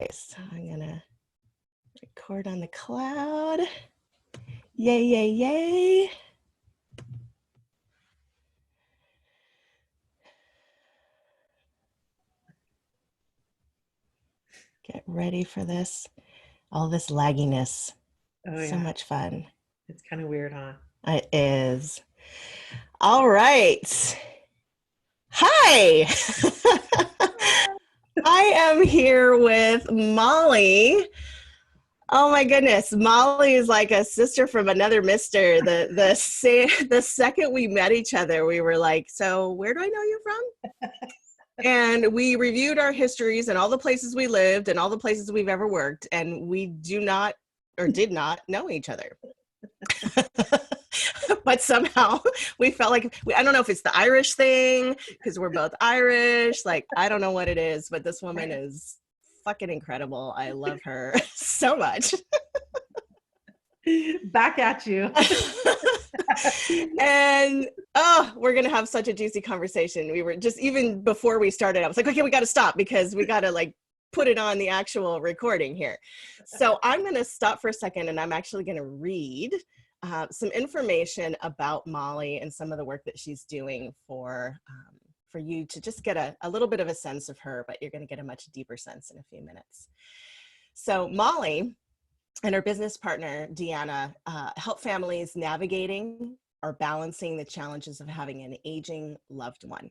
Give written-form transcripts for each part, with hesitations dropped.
So I'm gonna record on the cloud. Yay, yay, yay. Get ready for this. All this lagginess. Oh So yeah, much fun. it's kind of weird, huh? It is. All right. Hi. I am here with Molly. Oh my goodness, Molly is like a sister from another mister. The second we met each other, we were like, "So where do I know you from?" And we reviewed our histories and all the places we lived and all the places we've ever worked, and we do not or did not know each other. But somehow we felt like I don't know if it's the Irish thing because we're both Irish. Like I don't know what it is, but this woman is fucking incredible. I love her so much. Back at you. And we're gonna have such a juicy conversation. We were just, even before we started, I was like, okay, we got to stop because we got to like put it on the actual recording here. So I'm gonna stop for a second, and I'm actually gonna read some information about Molly and some of the work that she's doing for you to just get a little bit of a sense of her, but you're going to get a much deeper sense in a few minutes. So Molly and her business partner, Deanna, help families navigating or balancing the challenges of having an aging loved one.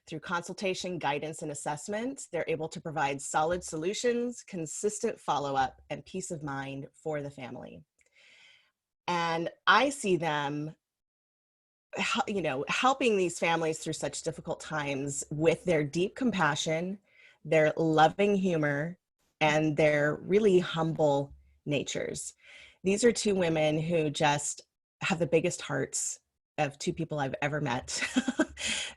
Through consultation, guidance, and assessment, they're able to provide solid solutions, consistent follow-up, and peace of mind for the family. And I see them, helping these families through such difficult times with their deep compassion, their loving humor, and their really humble natures. These are two women who just have the biggest hearts of two people I've ever met.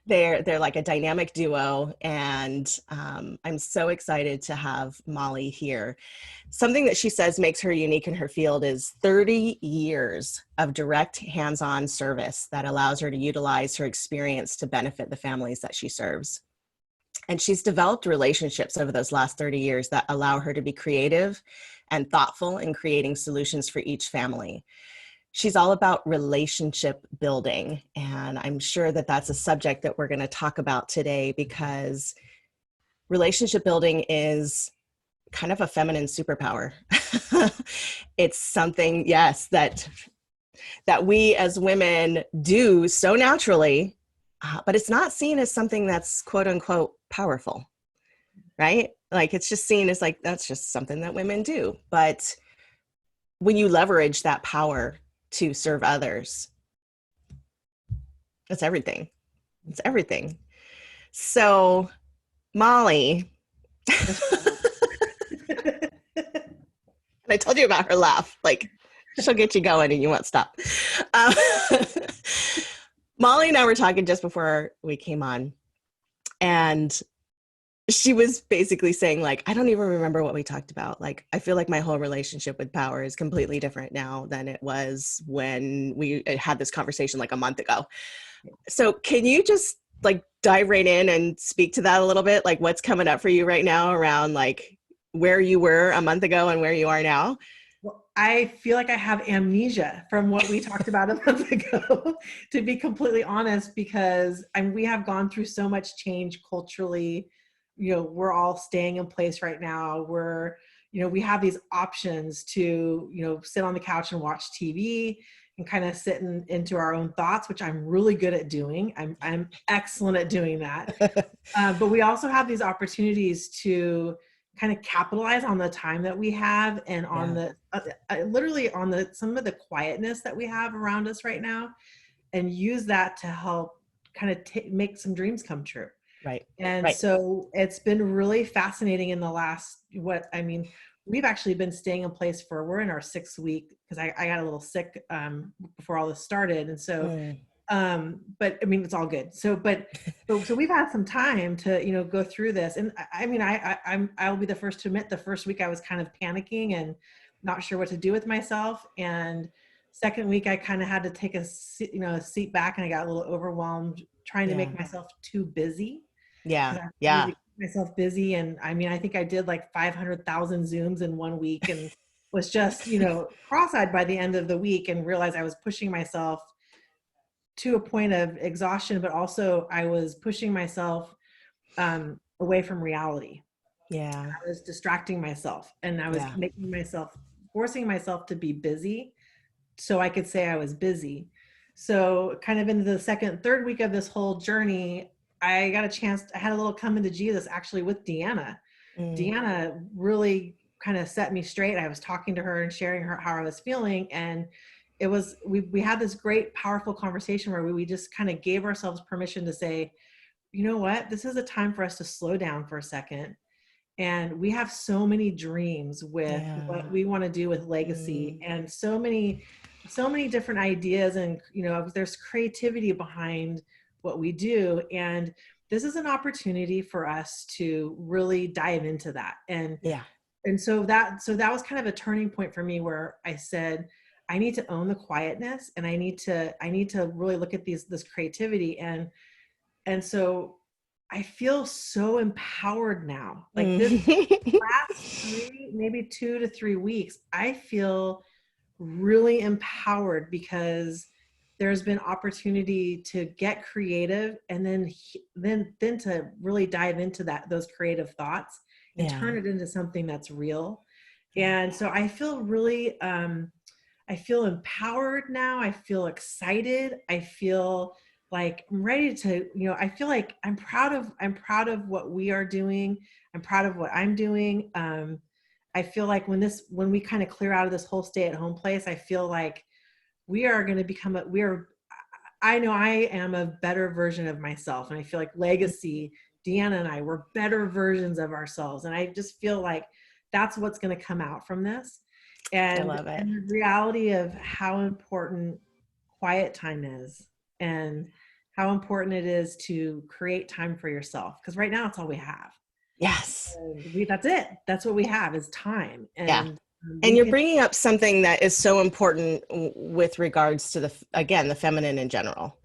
They're like a dynamic duo, and I'm so excited to have Molly here. Something that she says makes her unique in her field is 30 years of direct hands-on service that allows her to utilize her experience to benefit the families that she serves. And she's developed relationships over those last 30 years that allow her to be creative and thoughtful in creating solutions for each family. She's all about relationship building. And I'm sure that that's a subject that we're going to talk about today, because relationship building is kind of a feminine superpower. It's something, yes, that we as women do so naturally, but it's not seen as something that's quote unquote powerful, right? Like it's just seen as like, that's just something that women do. But when you leverage that power to serve others, it's everything. It's everything. So Molly, I told you about her laugh. Like she'll get you going and you won't stop. Um, Molly and I were talking just before we came on, and she was basically saying, like, I don't even remember what we talked about. Like, I feel like my whole relationship with power is completely different now than it was when we had this conversation like a month ago. So can you just like dive right in and speak to that a little bit? Like what's coming up for you right now around like where you were a month ago and where you are now? Well, I feel like I have amnesia from what we talked about a month ago, to be completely honest, because we have gone through so much change culturally. We're all staying in place right now. We have these options to, sit on the couch and watch TV and kind of sit into our own thoughts, which I'm really good at doing. I'm excellent at doing that. But we also have these opportunities to kind of capitalize on the time that we have, and on the literally on some of the quietness that we have around us right now, and use that to help kind of make some dreams come true. Right. And Right. so it's been really fascinating in the last, we've actually been staying in place we're in our 6th week, because I got a little sick before all this started. And so, but I mean, it's all good. So we've had some time to, go through this. And I'll be the first to admit, the first week I was kind of panicking and not sure what to do with myself. And second week I kind of had to take a seat back, and I got a little overwhelmed trying to make myself too busy. Yeah. because I needed Yeah. to keep myself busy. And I mean, I think I did like 500,000 Zooms in 1 week, and was just, cross-eyed by the end of the week, and realized I was pushing myself to a point of exhaustion, but also I was pushing myself away from reality. Yeah. I was distracting myself, and I was Yeah. forcing myself to be busy so I could say I was busy. So kind of in the second, third week of this whole journey, I had a little come into Jesus actually with Deanna. Mm. Deanna really kind of set me straight. I was talking to her and sharing her how I was feeling. And we had this great, powerful conversation where we just kind of gave ourselves permission to say, you know what, this is a time for us to slow down for a second. And we have so many dreams with Yeah. what we want to do with legacy, Mm. and so many different ideas, and there's creativity behind what we do, and this is an opportunity for us to really dive into that. Yeah. And so that was kind of a turning point for me, where I said I need to own the quietness, and I need to really look at this creativity. And so I feel so empowered now. Like this Mm. last maybe 2 to 3 weeks, I feel really empowered, because there's been opportunity to get creative, and then to really dive into those creative thoughts and Yeah. turn it into something that's real. Yeah. And so I feel really I feel empowered now. I feel excited. I feel like I'm ready to, I feel like I'm proud of what we are doing. I'm proud of what I'm doing. I feel like when we kind of clear out of this whole stay at home place, I feel like we are going to I know I am a better version of myself. And I feel like legacy, Deanna and I were better versions of ourselves. And I just feel like that's what's going to come out from this. I And love it. the reality of how important quiet time is, and how important it is to create time for yourself. Because right now it's all we have. Yes. And that's it. That's what we have, is time. Yeah. And And we you're can, bringing up something that is so important with regards to the feminine in general,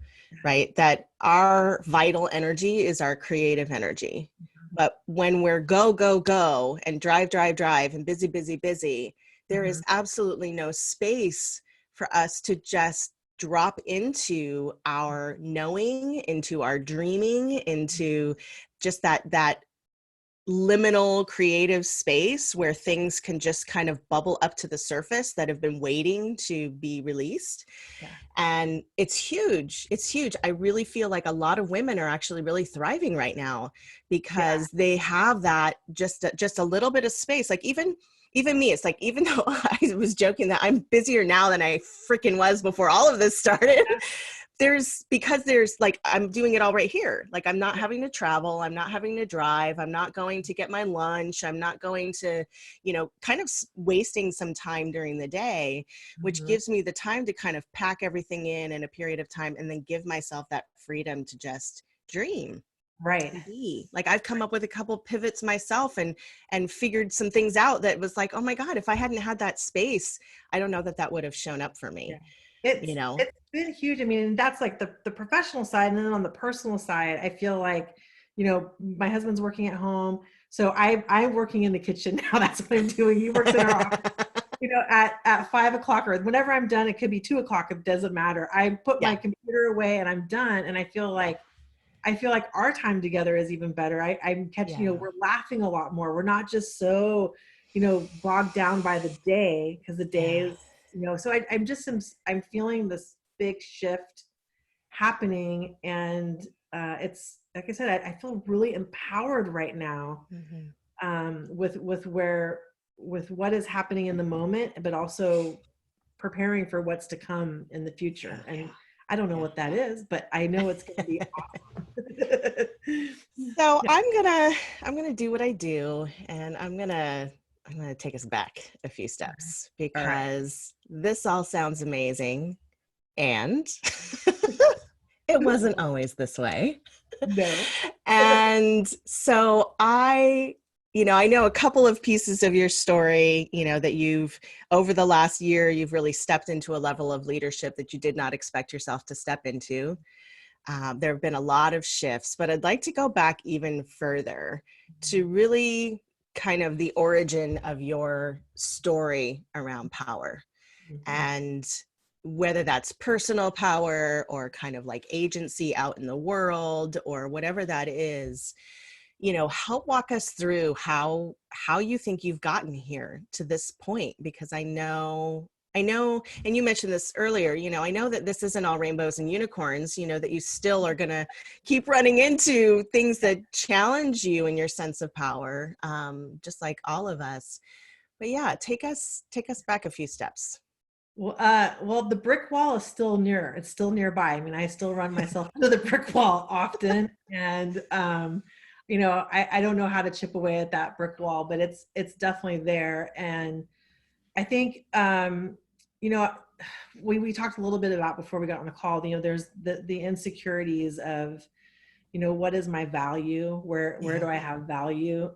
right? That our vital energy is our creative energy. But when we're go, go, go and drive, drive, drive and busy, busy, busy, there is Mhm. absolutely no space for us to just drop into our knowing, into our dreaming, into just that liminal creative space where things can just kind of bubble up to the surface that have been waiting to be released. Yeah. And it's huge. It's huge. I really feel like a lot of women are actually really thriving right now Yeah. because they have that just a little bit of space. Like even me, it's like, even though I was joking that I'm busier now than I freaking was before all of this started, there's like, I'm doing it all right here. Like, I'm not having to travel. I'm not having to drive. I'm not going to get my lunch. I'm not going to, kind of wasting some time during the day, which Mhm. gives me the time to kind of pack everything in a period of time, and then give myself that freedom to just dream Right. and be. Like, I've come up with a couple pivots myself and figured some things out that was like, oh my God, if I hadn't had that space, I don't know that would have shown up for Yeah. me, It's you know? it's been huge. I mean, that's like the professional side. And then on the personal side, I feel like, my husband's working at home. So I'm working in the kitchen now. That's what I'm doing. He works in our office, at 5 o'clock, or whenever I'm done. It could be 2 o'clock. It doesn't matter. I put my Yeah. computer away and I'm done. And Yeah. I feel like our time together is even better. I'm catching, Yeah. we're laughing a lot more. We're not just so, bogged down by the day, because the day Yeah. is, so I'm feeling this big shift happening. And it's, like I said, I feel really empowered right now, Mm-hmm. with what is happening in the moment, but also preparing for what's to come in the future. Yeah. And I don't know Yeah. what that is, but I know it's going to be awesome. So Yeah. I'm gonna do what I do, and I'm gonna take us back a few steps, All right. because this all sounds amazing, and it wasn't always this way. No. And so I know a couple of pieces of your story, that over the last year, you've really stepped into a level of leadership that you did not expect yourself to step into. There have been a lot of shifts, but I'd like to go back even further to really kind of the origin of your story around power, and whether that's personal power or kind of like agency out in the world or whatever that is. Help walk us through how you think you've gotten here to this point, because I know, and you mentioned this earlier, I know that this isn't all rainbows and unicorns, that you still are going to keep running into things that challenge you in your sense of power, just like all of us. But yeah, take us back a few steps. Well, the brick wall is still it's still nearby. I mean, I still run myself into the brick wall often. And, I don't know how to chip away at that brick wall, but it's definitely there. And I think, we talked a little bit about before we got on the call, there's the insecurities of, what is my value? Where do I have value?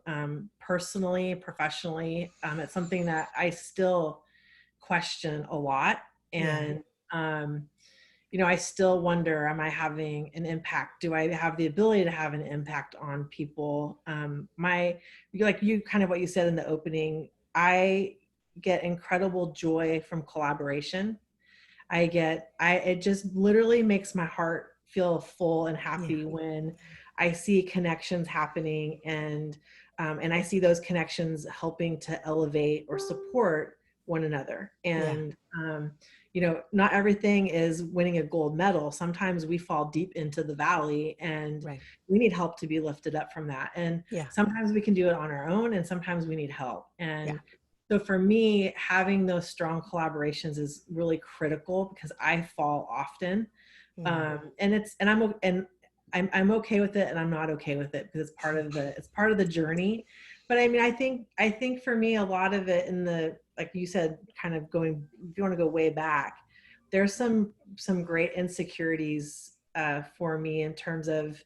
Personally, professionally, it's something that I still question a lot. And, I still wonder, am I having an impact? Do I have the ability to have an impact on people? Like you kind of what you said in the opening, I get incredible joy from collaboration. It just literally makes my heart feel full and happy when I see connections happening, and I see those connections helping to elevate or support one another. And, not everything is winning a gold medal. Sometimes we fall deep into the valley, and we need help to be lifted up from that. And sometimes we can do it on our own, and sometimes we need help. And so for me, having those strong collaborations is really critical, because I fall often. I'm okay with it, and I'm not okay with it, because it's part of the journey. But I mean, I think for me, a lot of it like you said, kind of going, if you want to go way back, there's some great insecurities for me in terms of,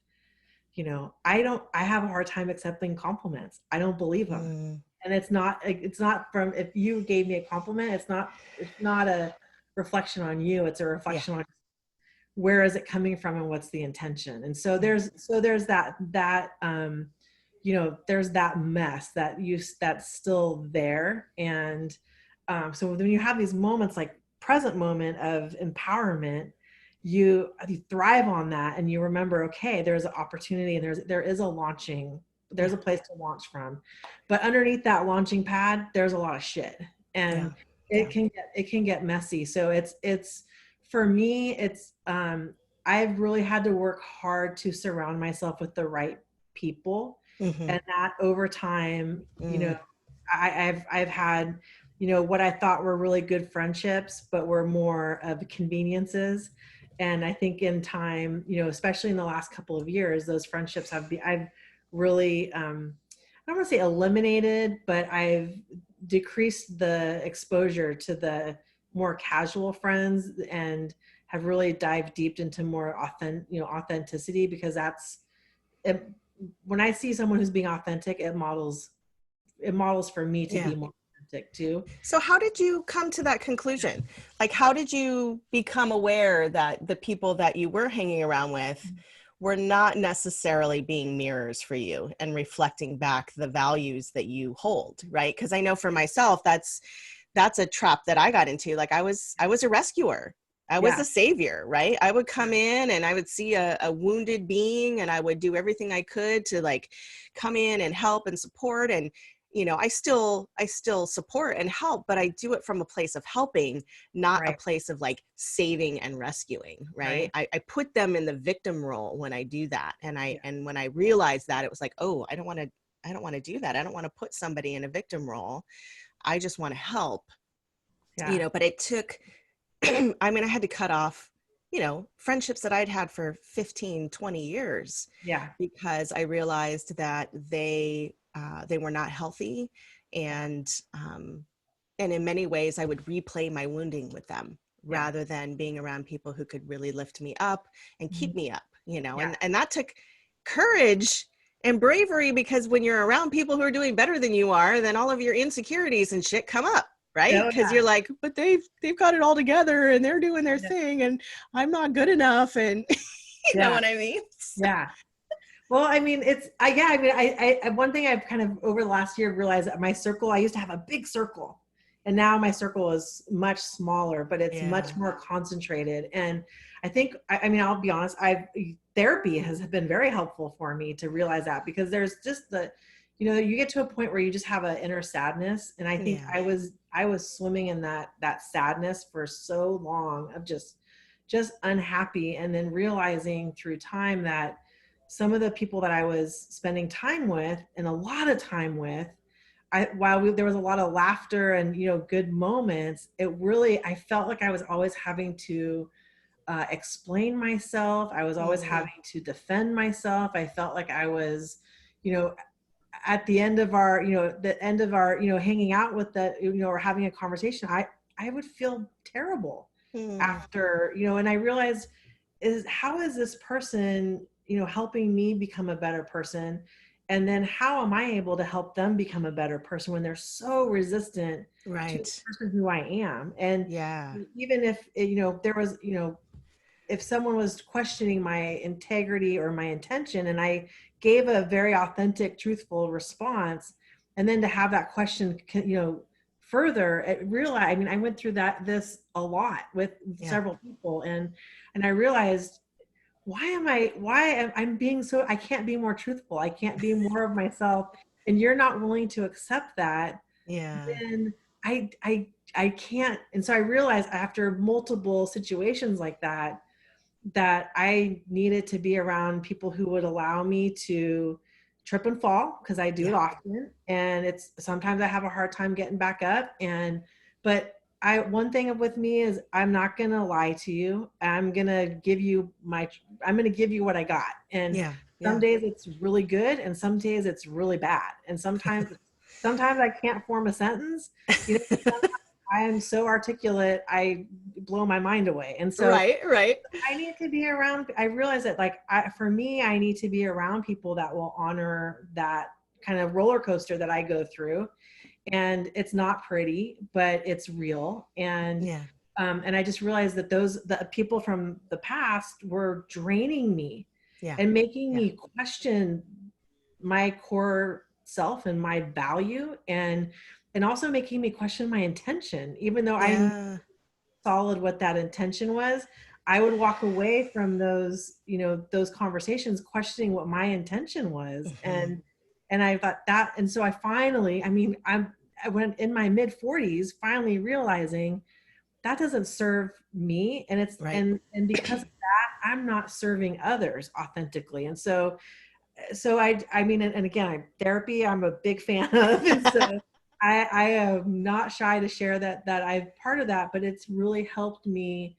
I have a hard time accepting compliments. I don't believe them. And it's not from, if you gave me a compliment, it's not a reflection on you. It's a reflection on where is it coming from and what's the intention. And so there's that there's that mess that's still there. And so when you have these moments, like present moment of empowerment, you thrive on that, and you remember, okay, there's an opportunity, and there is a launching, there's a place to launch from. But underneath that launching pad, there's a lot of shit, and it can get messy. So it's for me, I've really had to work hard to surround myself with the right people. And that over time, I've had, what I thought were really good friendships, but were more of conveniences. And I think in time, especially in the last couple of years, those friendships I've really, I don't want to say eliminated, but I've decreased the exposure to the more casual friends, and have really dived deep into more authenticity, because when I see someone who's being authentic, it models for me to be more authentic too. So how did you come to that conclusion? Like, how did you become aware that the people that you were hanging around with were not necessarily being mirrors for you and reflecting back the values that you hold, right? Because I know for myself, that's a trap that I got into. Like I was a rescuer. I was a savior, right? I would come in and I would see a wounded being, and I would do everything I could to like come in and help and support. And, I still support and help, but I do it from a place of helping, not a place of like saving and rescuing, right? I put them in the victim role when I do that. And and when I realized that, it was like, oh, I don't want to do that. I don't want to put somebody in a victim role. I just want to help, but it took, I mean, I had to cut off, friendships that I'd had for 15, 20 years. Because I realized that they were not healthy. And in many ways I would replay my wounding with them rather than being around people who could really lift me up and keep me up, and that took courage and bravery, because when you're around people who are doing better than you are, then all of your insecurities and shit come up. Right? Because you're like, but they've got it all together and they're doing their thing, and I'm not good enough. And You know what I mean? Yeah. Well, I mean, one thing I've kind of over the last year realized that my circle, I used to have a big circle, and now my circle is much smaller, but it's much more concentrated. And I think, I mean, I'll be honest, therapy has been very helpful for me to realize that, because there's just you get to a point where you just have an inner sadness. And I think I was swimming in that sadness for so long of just unhappy. And then realizing through time that some of the people that I was spending time with, and a lot of time with, there was a lot of laughter and, good moments, I felt like I was always having to explain myself. I was always having to defend myself. I felt like I was, at the end of our, hanging out with or having a conversation, I would feel terrible after, and I realized how is this person, helping me become a better person? And then how am I able to help them become a better person when they're so resistant to the person who I am? And even if, there was, if someone was questioning my integrity or my intention, and I gave a very authentic, truthful response, and then to have that question, further, I went through this a lot with several people, and I realized, I'm being so, I can't be more truthful. I can't be more of myself, and you're not willing to accept that. Then I can't. And so I realized after multiple situations like that I needed to be around people who would allow me to trip and fall, because I do it often. And sometimes I have a hard time getting back up. But one thing with me is I'm not going to lie to you. I'm going to give you what I got. And some days it's really good, and some days it's really bad. And sometimes I can't form a sentence. I am so articulate, I blow my mind away. And so right. I need to be around, I realize that for me, I need to be around people that will honor that kind of roller coaster that I go through. And it's not pretty, but it's real. And I just realized that the people from the past were draining me and making me question my core self and my value, and also making me question my intention. Even though I knew solid what that intention was, I would walk away from those conversations questioning what my intention was. And I thought that, and so I finally, I went in my mid 40s, finally realizing that doesn't serve me. And and because of that, I'm not serving others authentically. And so and again, therapy, I'm a big fan of. And so I am not shy to share that I'm part of that, but it's really helped me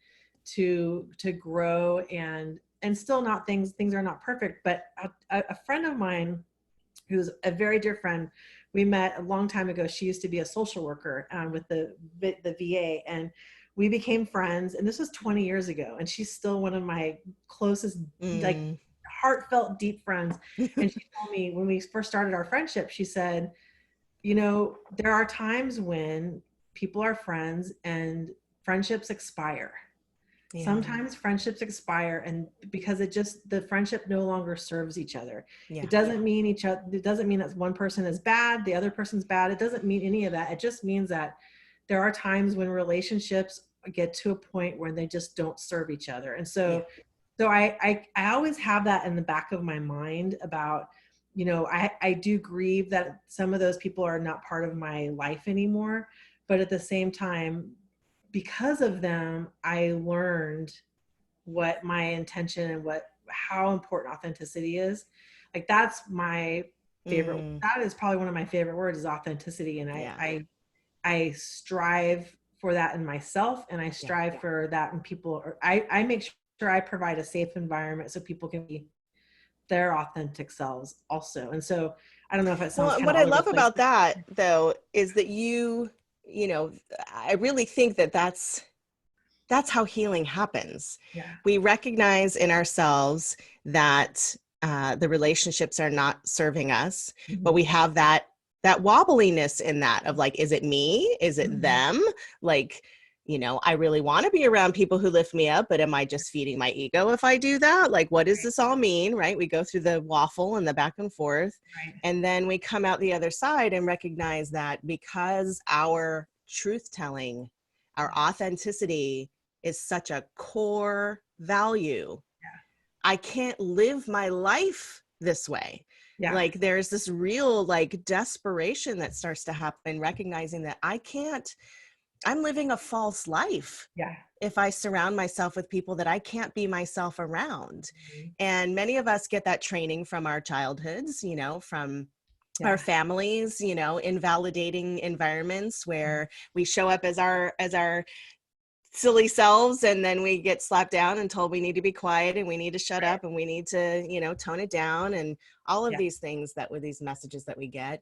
to grow, and still not, things are not perfect. But a friend of mine, who's a very dear friend, we met a long time ago. She used to be a social worker with the VA, and we became friends. And this was 20 years ago. And she's still one of my closest, heartfelt, deep friends. And she told me when we first started our friendship, she said, there are times when people are friends and friendships expire. Sometimes friendships expire, and because the friendship no longer serves each other. It doesn't mean it doesn't mean that one person is bad, the other person's bad. It doesn't mean any of that. It just means that there are times when relationships get to a point where they just don't serve each other. And so I always have that in the back of my mind about, I do grieve that some of those people are not part of my life anymore. But at the same time, because of them, I learned what my intention and how important authenticity is. Like, that's my favorite. That is probably one of my favorite words, is authenticity. And I strive for that in myself, and I strive for that in people. I make sure I provide a safe environment so people can be their authentic selves also. And so I don't know if it sounds what I love about that, though, is that I really think that that's how healing happens. We recognize in ourselves that the relationships are not serving us, but we have that wobbliness in that of like, is it me? Is it them? Like, you know, I really want to be around people who lift me up, but am I just feeding my ego if I do that? Like, what does this all mean, right? We go through the waffle and the back and forth, Right. and then we come out the other side and recognize that because our truth telling, our authenticity is such a core value, I can't live my life this way. Yeah. Like there's this real like desperation that starts to happen, recognizing that I'm living a false life Yeah. if I surround myself with people that I can't be myself around. Mhm. And many of us get that training from our childhoods, you know, from our families, you know, invalidating environments where we show up as our silly selves, and then we get slapped down and told we need to be quiet and we need to shut up and we need to, you know, tone it down, and all of these things that were these messages that we get.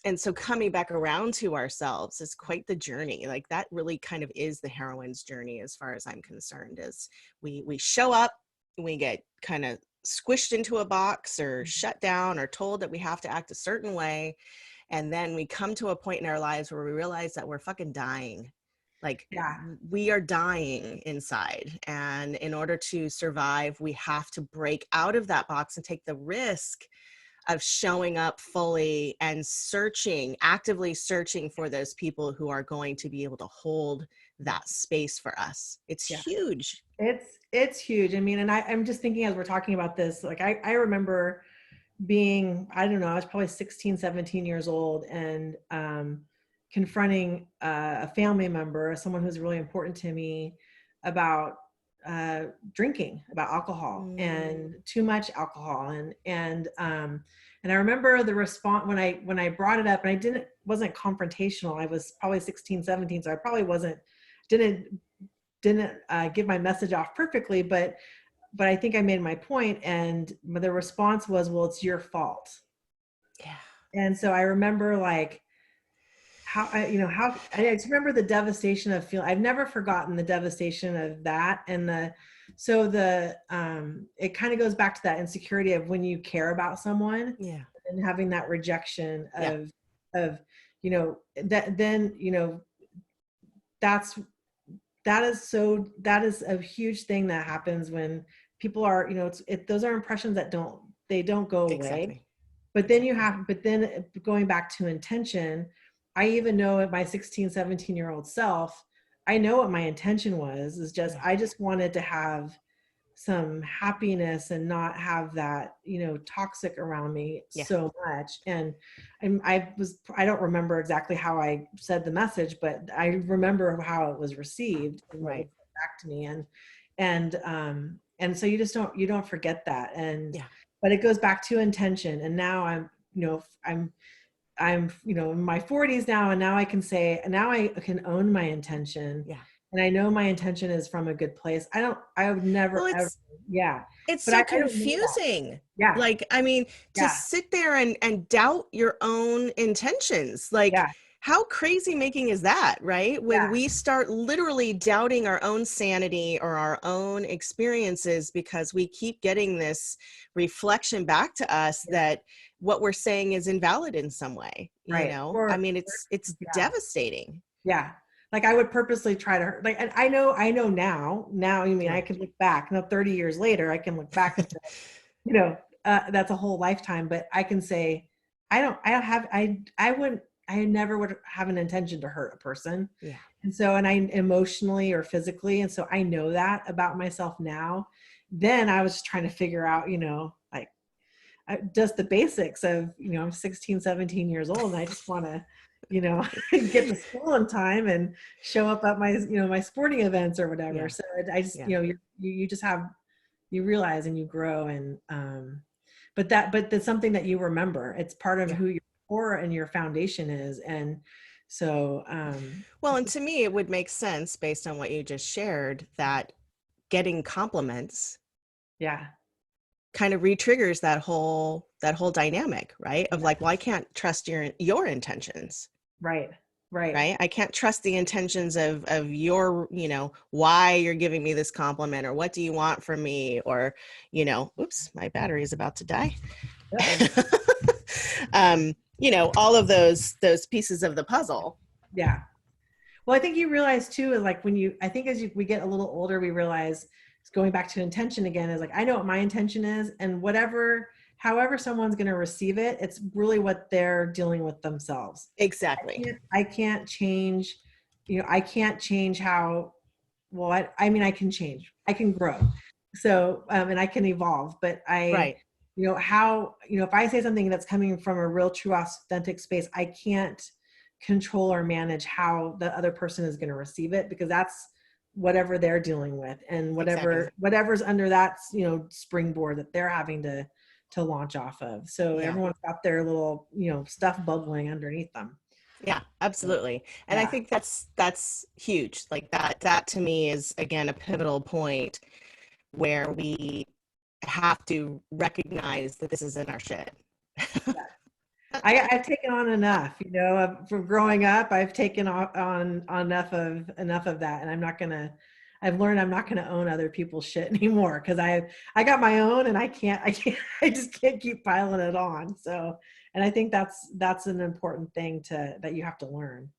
And so coming back around to ourselves is quite the journey. Like that really kind of is the heroine's journey as far as I'm concerned, is we show up, we get kind of squished into a box or shut down or told that we have to act a certain way. And then we come to a point in our lives where we realize that we're fucking dying. Like we are dying inside. And in order to survive, we have to break out of that box and take the risk of showing up fully and actively searching for those people who are going to be able to hold that space for us. It's huge. It's huge. I mean, and I'm just thinking as we're talking about this, like I remember being, I don't know, I was probably 16, 17 years old, and confronting a family member, someone who's really important to me, about drinking, about alcohol and too much alcohol. And I remember the response when I brought it up, and I wasn't confrontational. I was probably 16, 17. So I probably didn't give my message off perfectly, but I think I made my point, and the response was, well, it's your fault. Yeah. And so I remember like I just remember the devastation of I've never forgotten the devastation of that. And it kind of goes back to that insecurity of when you care about someone and having that rejection of, you know, that then, you know, that is a huge thing that happens when people are, you know, those are impressions that don't go away. Exactly. But then going back to intention, I even know at my 16, 17-year-old self, I know what my intention was, is just, I just wanted to have some happiness and not have that, you know, toxic around me so much. And I don't remember exactly how I said the message, but I remember how it was received and what was back to me. And so you don't forget that. But it goes back to intention. And now I'm you know, in my 40s now, and now I can say, now I can own my intention. And I know my intention is from a good place. I would never, ever. It's but so I confusing. Like, I mean, to sit there and doubt your own intentions, like, how crazy making is that, right? When we start literally doubting our own sanity or our own experiences because we keep getting this reflection back to us that what we're saying is invalid in some way, you know? I mean, it's devastating. Like I would purposely try to like, and I know now, I mean, I can look back now 30 years later, I can look back and say, you know, that's a whole lifetime, but I can say, I never would have an intention to hurt a person. And so, and I emotionally or physically. And so I know that about myself now. Then I was just trying to figure out, you know, like just the basics of, you know, I'm 16, 17 years old, and I just want to, you know, get to school on time and show up at my, you know, my sporting events or whatever. So I just, you know, you just you realize and you grow. And, but that's something that you remember. It's part of who your core and your foundation is. And so, well, and to me, it would make sense based on what you just shared that getting compliments kind of re-triggers that whole dynamic, right? Of like, well, I can't trust your intentions. Right. I can't trust the intentions of your, you know, why you're giving me this compliment, or what do you want from me, or, you know, oops, my battery is about to die. You know, all of those pieces of the puzzle. Well, I think you realize too, is like when you, I think as we get a little older, we realize it's going back to intention again, is like, I know what my intention is, and whatever, however someone's going to receive it, it's really what they're dealing with themselves. Exactly. I can't change, I can't change how, well, I mean, I can change, I can grow. So, and I can evolve, but Right. how, if I say something that's coming from a real, true, authentic space, I can't control or manage how the other person is going to receive it, because that's whatever they're dealing with, and Exactly. whatever's under that, springboard that they're having to launch off of. So Yeah. everyone's got their little, stuff bubbling underneath them. Yeah, absolutely. And I Yeah. think that's huge. Like that to me is again a pivotal point where we have to recognize that this is in our shit. I've taken on enough, from growing up. I've taken on enough of that, and I've learned I'm not gonna own other people's shit anymore, because I got my own, and I just can't keep piling it on. So, and I think that's an important thing that you have to learn.